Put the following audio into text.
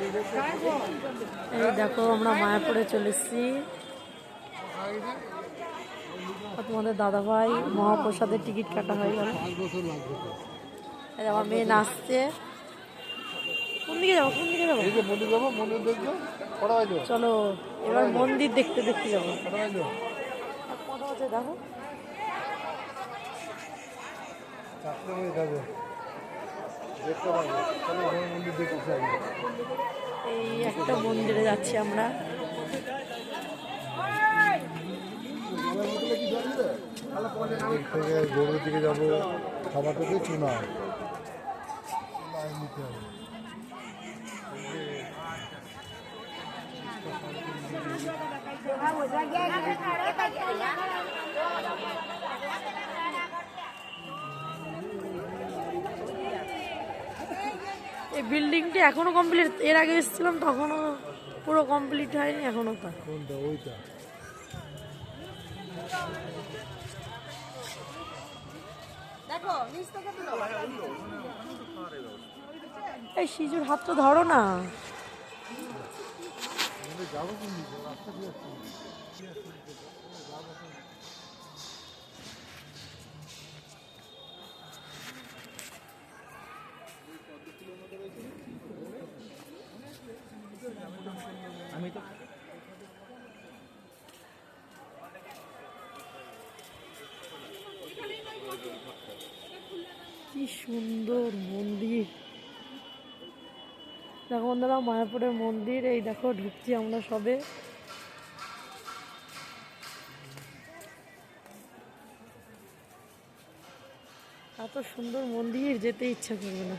এই দেখো আমরা মায়াপুরে চলে এসেছি। তোমাদের দাদাভাই মহাপ্রসাদের টিকিট কাটা হয়ে গেল। আমার মেয়ে নাচছে। কোন দিকে যাবো কোন দিকে যাবো? চলো এবার মন্দির দেখতে দেখতে যাবো। কথা হচ্ছে দেখো এই একটা মন্দিরে যাচ্ছি আমরা। গরুর দিকে যাবো, খাবার থেকে চুনা এই বিল্ডিংটা এখনো কমপ্লিট, এর আগে এসেছিলাম তখনও পুরো কমপ্লিট হয়নি এখনো। তা ওইটা এই শিজুর হাতটা ধরো না। আমি তো কি সুন্দর মন্দির দেখো বন্ধুরা, মায়াপুরের মন্দির। এই দেখো ঢুকছি আমরা সবে। এত সুন্দর মন্দির যেতে ইচ্ছা করবে না।